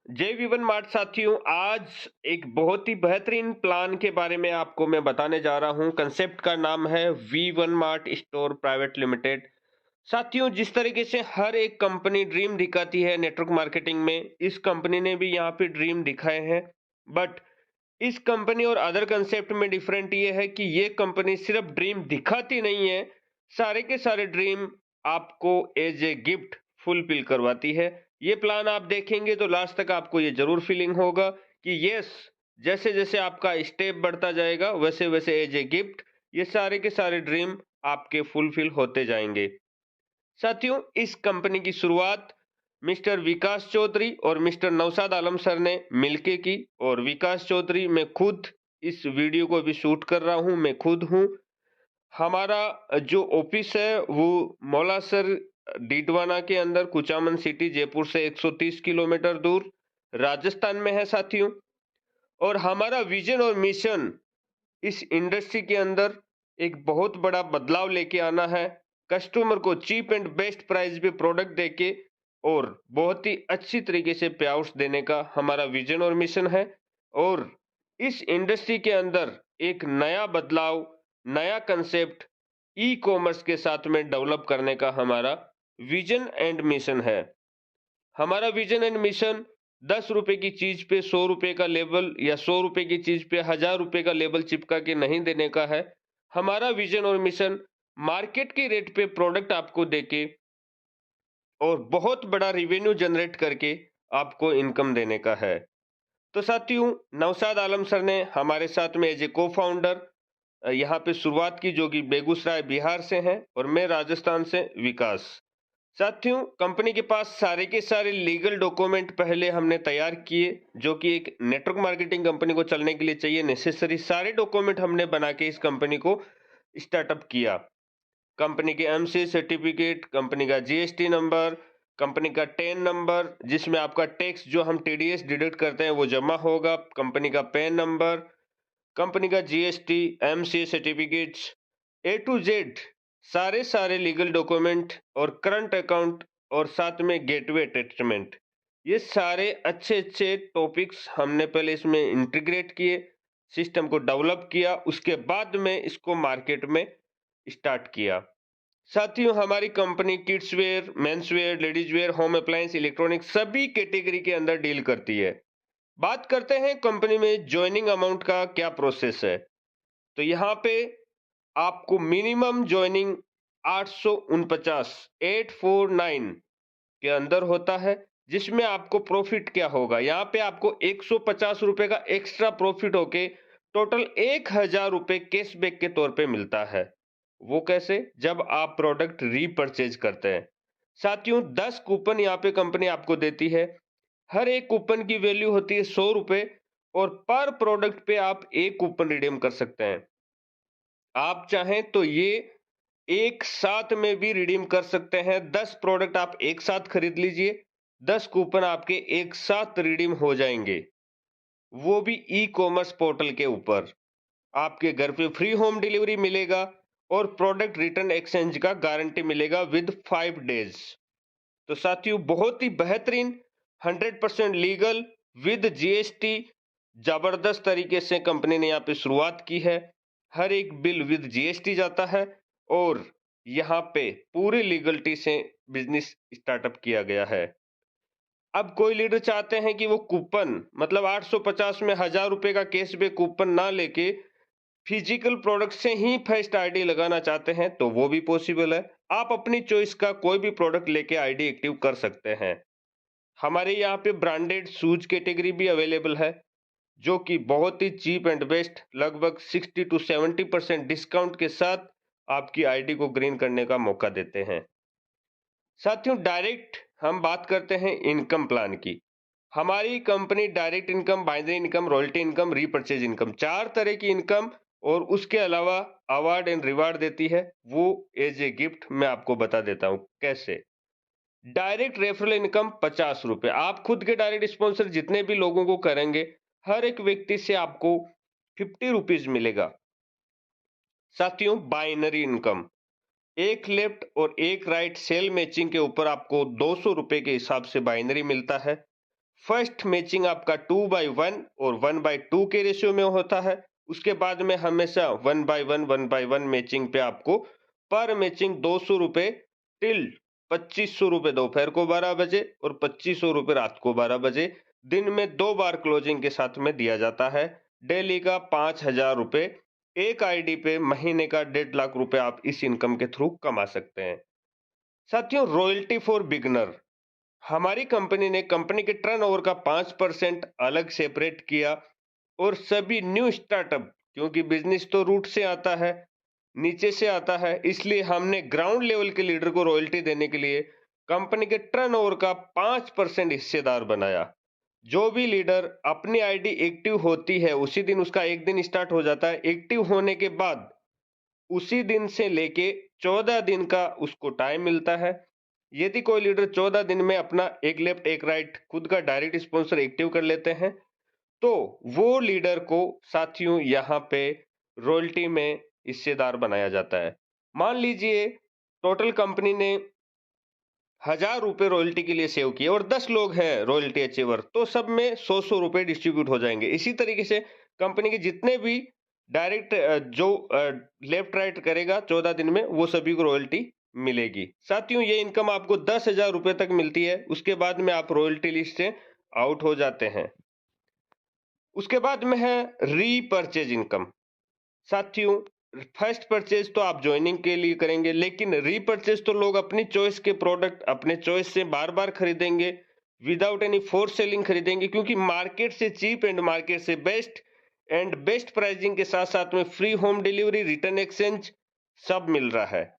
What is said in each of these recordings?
जय Vivian mart साथियों, आज एक बहुत ही बेहतरीन प्लान के बारे में आपको मैं बताने जा रहा हूं। कंसेप्ट का नाम है V one mart store private limited. साथियों, जिस तरीके से हर एक कंपनी ड्रीम दिखाती है नेटवर्क मार्केटिंग में, इस कंपनी ने भी यहाँ पे ड्रीम दिखाए हैं। बट इस कंपनी और अदर कंसेप्ट में डिफरेंट ये है कि ये कंपनी सिर्फ ड्रीम दिखाती नहीं है, सारे के सारे ड्रीम आपको एज ए गिफ्ट फुलफिल करवाती है। ये प्लान आप देखेंगे तो लास्ट तक आपको ये जरूर फीलिंग होगा कि यस, जैसे जैसे आपका स्टेप बढ़ता जाएगा वैसे वैसे एज ए गिफ्ट ये सारे के सारे ड्रीम आपके फुलफिल होते जाएंगे। साथियों, इस कंपनी की शुरुआत मिस्टर विकास चौधरी और मिस्टर नौशाद आलम सर ने मिलके की। और विकास चौधरी, मैं खुद इस वीडियो को भी शूट कर रहा हूं, मैं खुद हूं। हमारा जो ऑफिस है वो मौलासर डीडवाना के अंदर कुचामन सिटी, जयपुर से 130 किलोमीटर दूर राजस्थान में है साथियों। और हमारा विजन और मिशन इस इंडस्ट्री के अंदर एक बहुत बड़ा बदलाव लेके आना है। कस्टमर को चीप एंड बेस्ट प्राइस पे प्रोडक्ट देके और बहुत ही अच्छी तरीके से पे आउट्स देने का हमारा विजन और मिशन है। और इस इंडस्ट्री के अंदर एक नया बदलाव, नया कंसेप्ट ई कॉमर्स के साथ में डेवलप करने का हमारा विजन एंड मिशन है। हमारा विजन एंड मिशन 10 रुपए की चीज पे 100 रुपए का लेबल या 100 रुपए की चीज पे 1000 रुपए का लेबल चिपका के नहीं देने का है। हमारा विजन और मिशन मार्केट के रेट पे प्रोडक्ट आपको देके और बहुत बड़ा रिवेन्यू जनरेट करके आपको इनकम देने का है। तो साथियों, नौशाद आलम सर ने हमारे साथ में एज ए को फाउंडर यहाँ पे शुरुआत की, जो कि बेगूसराय बिहार से हैं, और मैं राजस्थान से विकास। साथियों, कंपनी के पास सारे के सारे लीगल डॉक्यूमेंट पहले हमने तैयार किए, जो कि एक नेटवर्क मार्केटिंग कंपनी को चलने के लिए चाहिए नेसेसरी सारे डॉक्यूमेंट हमने बना के इस कंपनी को स्टार्टअप किया। कंपनी के एमसी सर्टिफिकेट, कंपनी का जीएसटी नंबर, कंपनी का टेन नंबर जिसमें आपका टैक्स जो हम टीडीएस डिडक्ट करते हैं वो जमा होगा, कंपनी का पैन नंबर, कंपनी का GST, MC certificates, A to Z सारे सारे लीगल डॉक्यूमेंट और करंट अकाउंट और साथ में गेटवे अटैचमेंट, ये सारे अच्छे अच्छे टॉपिक्स हमने पहले इसमें इंटीग्रेट किए, सिस्टम को डेवलप किया, उसके बाद में इसको मार्केट में स्टार्ट किया। साथियों, हमारी company kids where, men's wear, ladies wear, home appliance, electronic सभी कैटेगरी के अंदर डील करती है। बात करते हैं कंपनी में ज्वाइनिंग अमाउंट का क्या प्रोसेस है। तो यहाँ पे आपको मिनिमम ज्वाइनिंग 849 के अंदर होता है, जिसमें आपको प्रॉफिट क्या होगा, यहाँ पे आपको 150 रुपए का एक्स्ट्रा प्रॉफिट होके टोटल 1000 रुपए कैशबैक के तौर पे मिलता है। वो कैसे? जब आप प्रोडक्ट रीपरचेज करते हैं। साथियों, 10 कूपन यहाँ पे कंपनी आपको देती है। हर एक कूपन की वैल्यू होती है 100 रुपए और पर प्रोडक्ट पे आप एक कूपन रिडीम कर सकते हैं। आप चाहें तो ये एक साथ में भी रिडीम कर सकते हैं। 10 प्रोडक्ट आप एक साथ खरीद लीजिए, 10 कूपन आपके एक साथ रिडीम हो जाएंगे, वो भी ई कॉमर्स पोर्टल के ऊपर। आपके घर पे फ्री होम डिलीवरी मिलेगा और प्रोडक्ट रिटर्न एक्सचेंज का गारंटी मिलेगा विद 5 डेज। तो साथियों, बहुत ही बेहतरीन, 100% लीगल विद जीएसटी जबरदस्त तरीके से कंपनी ने यहाँ पे शुरुआत की है। हर एक बिल विद जीएसटी जाता है और यहाँ पे पूरी लीगलिटी से बिजनेस स्टार्टअप किया गया है। अब कोई लीडर चाहते हैं कि वो कूपन मतलब 850 में 1000 रुपए का कैशबैक कूपन ना लेके फिजिकल प्रोडक्ट से ही फर्स्ट आईडी लगाना चाहते हैं, तो वो भी पॉसिबल है। आप अपनी चॉइस का कोई भी प्रोडक्ट लेके आईडी एक्टिव कर सकते हैं। हमारे यहाँ पे ब्रांडेड शूज कैटेगरी भी अवेलेबल है, जो कि बहुत ही चीप एंड बेस्ट, लगभग 60 टू 70% डिस्काउंट के साथ आपकी आईडी को ग्रीन करने का मौका देते हैं। साथियों, डायरेक्ट हम बात करते हैं इनकम प्लान की। हमारी company direct income, binary income, royalty income, repurchase income, 4 तरह की इनकम और उसके अलावा अवार्ड एंड रिवार्ड देती है। वो एज ए गिफ्ट मैं आपको बता देता हूं कैसे। डायरेक्ट रेफरल इनकम 50 रुपए, आप खुद के डायरेक्ट स्पॉन्सर जितने भी लोगों को करेंगे, हर एक व्यक्ति से आपको 50 रुपीज मिलेगा। साथियों, बाइनरी इनकम, एक लेफ्ट और एक राइट सेल मैचिंग के ऊपर आपको 200 रुपए के हिसाब से बाइनरी मिलता है। फर्स्ट मैचिंग आपका 2/1 और 1/2 के रेशियो में होता है। उसके बाद में हमेशा 1/1 मैचिंग पे आपको पर मैचिंग 200 रुपए टिल 2500 रुपए दोपहर को 12 बजे और 2500 रुपए रात को 12 बजे दिन में 2 बार क्लोजिंग के साथ में दिया जाता है। डेली का 5000 रुपए एक आईडी पे महीने का 1.5 लाख रुपए आप इस इनकम के थ्रू कमा सकते हैं। साथियों, रॉयल्टी फॉर बिगनर, हमारी कंपनी ने कंपनी के टर्नओवर का 5% अलग सेपरेट किया और सभी न्यू स्टार्टअप, क्योंकि बिजनेस तो रूट से आता है, नीचे से आता है, इसलिए हमने ग्राउंड लेवल के लीडर को रॉयल्टी देने के लिए कंपनी के टर्नओवर का 5% हिस्सेदार बनाया। जो भी लीडर अपनी आईडी एक्टिव होती है उसी दिन उसका एक दिन स्टार्ट हो जाता है। एक्टिव होने के बाद उसी दिन से लेके 14 दिन का उसको टाइम मिलता है। यदि कोई लीडर 14 दिन में अपना एक लेफ्ट एक राइट खुद का डायरेक्ट स्पॉन्सर एक्टिव कर लेते हैं, तो वो लीडर को साथियों यहाँ पे रॉयल्टी में हिस्सेदार बनाया जाता है। मान लीजिए टोटल कंपनी ने 1000 रुपए रॉयल्टी के लिए सेव किए और 10 लोग हैं रॉयल्टी अचीवर, तो सब में 100 रुपए डिस्ट्रीब्यूट हो जाएंगे। इसी तरीके से कंपनी के जितने भी डायरेक्ट जो लेफ्ट राइट करेगा 14 दिन में, वो सभी को रॉयल्टी मिलेगी। साथियों, ये इनकम आपको 10,000 रुपए तक मिलती है। उसके बाद में आप रॉयल्टी लिस्ट से आउट हो जाते हैं। उसके बाद में है रीपर्चेज इनकम। साथियों, फर्स्ट परचेज तो आप ज्वाइनिंग के लिए करेंगे, लेकिन रीपर्चेज तो लोग अपनी चॉइस के प्रोडक्ट अपने चॉइस से बार बार खरीदेंगे, विदाउट एनी फोर्स सेलिंग खरीदेंगे, क्योंकि मार्केट से चीप एंड मार्केट से बेस्ट प्राइसिंग के साथ साथ में free home delivery, return exchange सब मिल रहा है।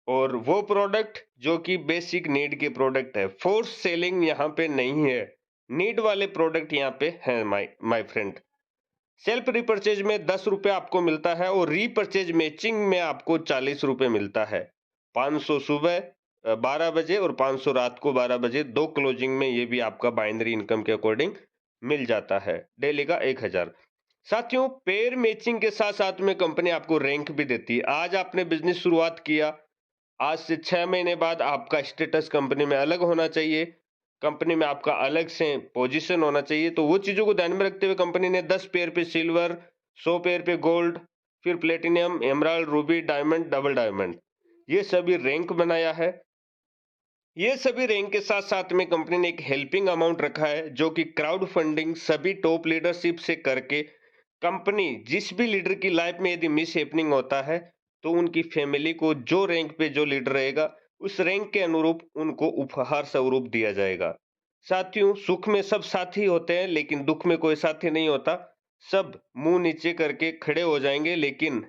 और वो प्रोडक्ट जो कि बेसिक नीड के प्रोडक्ट है, फोर्स सेलिंग यहाँ पे नहीं है, नीड वाले प्रोडक्ट यहाँ पे हैं माय फ्रेंड। सेल्फ रिपर्चेज में 10 रुपए आपको मिलता है और रीपर्चेज मैचिंग में आपको 40 रुपए मिलता है। 500 सुबह 12 बजे और 500 रात को 12 बजे, दो क्लोजिंग में ये भी आपका बाइनरी इनकम के अकॉर्डिंग मिल जाता है। डेली का 1000। साथियों, पेयर मैचिंग के साथ साथ में कंपनी आपको रैंक भी देती है। आज आपने बिजनेस शुरुआत किया, आज से 6 महीने बाद आपका स्टेटस कंपनी में अलग होना चाहिए, कंपनी में आपका अलग से पोजीशन होना चाहिए। तो वो चीजों को ध्यान में रखते हुए कंपनी ने 10 पेयर पे सिल्वर, 100 पेयर पे गोल्ड, फिर platinum, emerald, Ruby, diamond, double diamond, ये सभी रैंक बनाया है। ये सभी रैंक के साथ साथ में कंपनी ने एक हेल्पिंग अमाउंट रखा है, जो कि क्राउड फंडिंग सभी टॉप लीडरशिप से करके कंपनी जिस भी लीडर की लाइफ में यदि मिस हैपनिंग होता है, तो उनकी फैमिली को जो रैंक पे जो लीडर रहेगा उस रैंक के अनुरूप उनको उपहार स्वरूप दिया जाएगा। साथियों, सुख में सब साथी होते हैं, लेकिन दुख में कोई साथी नहीं होता। सब मुंह नीचे करके खड़े हो जाएंगे, लेकिन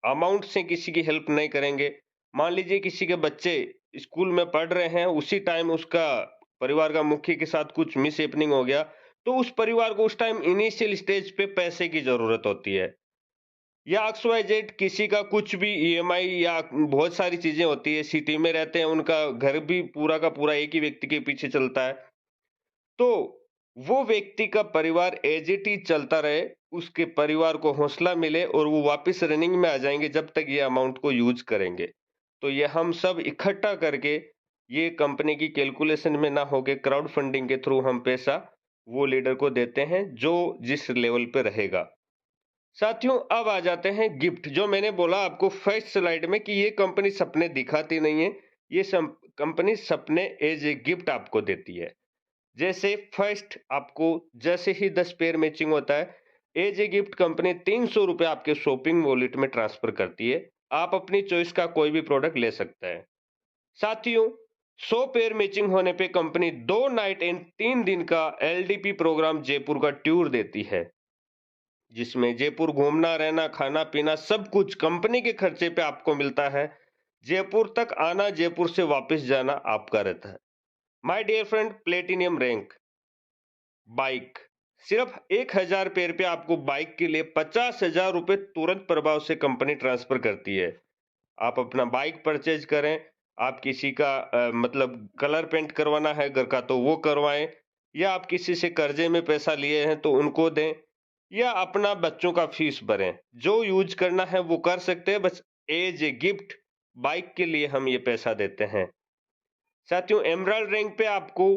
अमाउंट से किसी की हेल्प नहीं करेंगे। मान लीजिए किसी के बच्चे स्कूल में पढ़ रहे हैं, उसी टाइम उसका परिवार का मुखिया के साथ कुछ मिस हैपनिंग हो गया, तो उस परिवार को उस टाइम इनिशियल स्टेज पे पैसे की जरूरत होती है। या XYZ किसी का कुछ भी ईएमआई या बहुत सारी चीजें होती है, सिटी में रहते हैं, उनका घर भी पूरा का पूरा एक ही व्यक्ति के पीछे चलता है, तो वो व्यक्ति का परिवार एज इट इज चलता रहे, उसके परिवार को हौसला मिले और वो वापस रनिंग में आ जाएंगे जब तक ये अमाउंट को यूज करेंगे। तो ये हम सब इकट्ठा करके, ये कंपनी की कैलकुलेशन में ना होके क्राउड फंडिंग के थ्रू हम पैसा वो लीडर को देते हैं जो जिस लेवल पे रहेगा। साथियों, अब आ जाते हैं गिफ्ट। जो मैंने बोला आपको फर्स्ट स्लाइड में कि ये कंपनी सपने दिखाती नहीं है, ये कंपनी सपने एज ए गिफ्ट आपको देती है। जैसे फर्स्ट आपको जैसे ही 10 पेयर मैचिंग होता है, एज ए गिफ्ट कंपनी 300 रुपए आपके शॉपिंग वॉलेट में ट्रांसफर करती है। आप अपनी चॉइस का कोई भी प्रोडक्ट ले सकते हैं। साथियों, 100 पेयर मैचिंग होने पे कंपनी 2 नाइट एंड 3 दिन का LDP प्रोग्राम जयपुर का टूर देती है, जिसमें जयपुर घूमना, रहना, खाना पीना सब कुछ कंपनी के खर्चे पे आपको मिलता है। जयपुर तक आना, जयपुर से वापस जाना आपका रहता है। My dear friend, platinum rank bike, सिर्फ 1000 पेयर पे आपको बाइक के लिए 50,000 रुपए तुरंत प्रभाव से कंपनी ट्रांसफर करती है। आप अपना बाइक परचेज करें, आप किसी का मतलब कलर पेंट करवाना है घर का तो वो करवाएं, या आप किसी से कर्जे में पैसा लिए हैं तो उनको दें, या अपना बच्चों का फीस भरें। जो यूज करना है वो कर सकते हैं, बस एज ए गिफ्ट बाइक के लिए हम ये पैसा देते हैं। साथियों, एमराल्ड रैंक पे आपको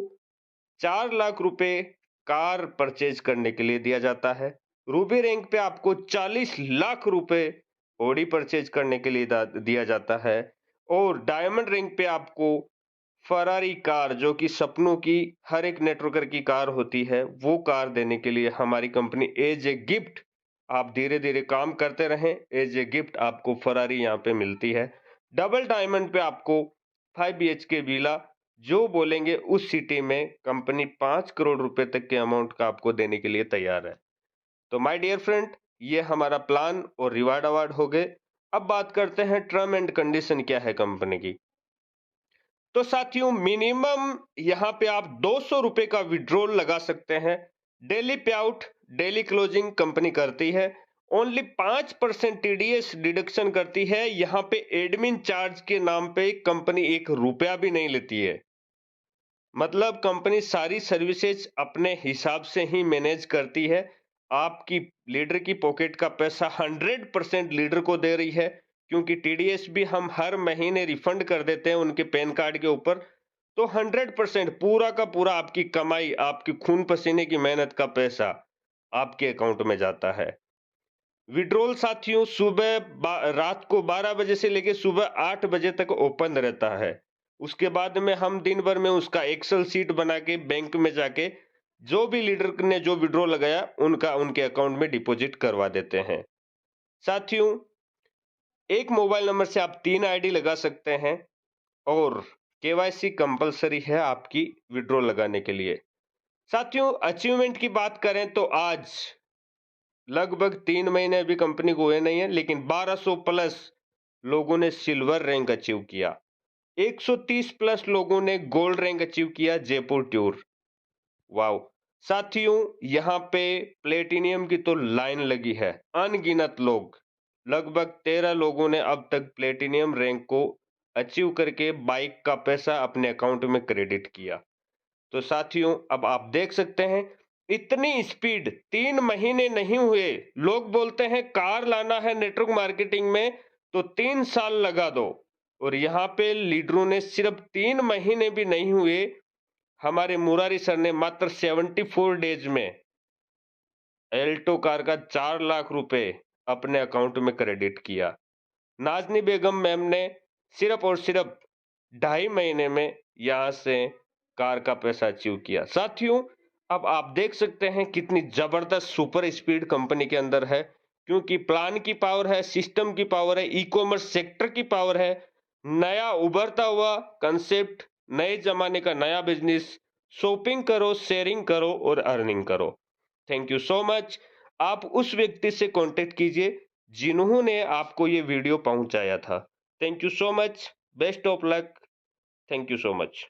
4 लाख रुपए कार परचेज करने के लिए दिया जाता है। रूबी रैंक पे आपको 40 लाख रुपए ऑडी परचेज करने के लिए दिया जाता है और डायमंड रैंक पे आपको फरारी कार, जो कि सपनों की हर एक नेटवर्कर की कार होती है, वो कार देने के लिए हमारी कंपनी एज ए गिफ्ट, आप धीरे-धीरे काम करते रहें, एज ए गिफ्ट आपको फरारी यहाँ पे मिलती है। डबल डायमंड पे आपको 5 बीएचके विला, जो बोलेंगे उस सिटी में कंपनी 5 करोड़ रुपए तक के अमाउंट का आपको देने के लिए तैयार है। तो माय डियर फ्रेंड, ये हमारा प्लान और रिवार्ड अवार्ड हो गए। अब बात करते हैं टर्म एंड कंडीशन क्या है कंपनी की। तो साथियों, मिनिमम यहाँ पे आप 200 रुपए का विड्रॉल लगा सकते हैं। डेली पे आउट, डेली क्लोजिंग कंपनी करती है। ओनली 5% टीडीएस डिडक्शन करती है। यहाँ पे एडमिन चार्ज के नाम पे कंपनी 1 रुपया भी नहीं लेती है। मतलब कंपनी सारी सर्विसेज अपने हिसाब से ही मैनेज करती है। आपकी लीडर की पॉकेट का पैसा 100% लीडर को दे रही है, क्योंकि टीडीएस भी हम हर महीने रिफंड कर देते हैं उनके पैन कार्ड के ऊपर। तो 100% पूरा का पूरा आपकी कमाई, आपकी खून पसीने की मेहनत का पैसा आपके अकाउंट में जाता है। विड्रॉल साथियों रात को 12 बजे से लेके सुबह 8 बजे तक ओपन रहता है। उसके बाद में हम दिन भर में उसका एक्सेल सीट बना के बैंक में जाके जो भी लीडर ने जो विड्रॉ लगाया उनका उनके अकाउंट में डिपॉजिट करवा देते हैं। साथियों, एक मोबाइल नंबर से आप 3 आईडी लगा सकते हैं और केवाईसी कंपलसरी है आपकी विड्रॉ लगाने के लिए। साथियों, अचीवमेंट की बात करें तो आज लगभग 3 महीने अभी कंपनी को हुए नहीं है, लेकिन 1200 प्लस लोगों ने सिल्वर रैंक अचीव किया। 130 प्लस लोगों ने गोल्ड रैंक अचीव किया जयपुर टूर। वाओ! साथियों, यहाँ पे प्लेटिनियम की तो लाइन लगी है। अनगिनत लोग, लगभग 13 लोगों ने अब तक प्लेटिनियम रैंक को अचीव करके बाइक का पैसा अपने अकाउंट में क्रेडिट किया। तो साथियों, अब आप देख सकते हैं, इतनी स्पीड 3 महीने नहीं हुए। लोग बोलते हैं कार लाना है नेटवर्क मार्केटिंग में तो 3 साल लगा दो, और यहाँ पे लीडरों ने सिर्फ 3 महीने भी नहीं हुए, हमारे मुरारी सर ने मात्र 74 डेज में एल्टो कार का 4 लाख रुपए अपने अकाउंट में क्रेडिट किया। नाजनी बेगम मैम ने सिर्फ और सिर्फ 2.5 महीने में यहां से कार का पैसा अचीव किया। साथियों, अब आप देख सकते हैं कितनी जबरदस्त सुपर स्पीड कंपनी के अंदर है, क्योंकि प्लान की पावर है, सिस्टम की पावर है, ई कॉमर्स सेक्टर की पावर है, नया उभरता हुआ कंसेप्ट, नए जमाने का नया बिजनेस। शॉपिंग करो, शेयरिंग करो और अर्निंग करो। Thank you so much. आप उस व्यक्ति से कांटेक्ट कीजिए जिन्होंने आपको ये वीडियो पहुंचाया था। Thank you so much. Best of luck. Thank you so much.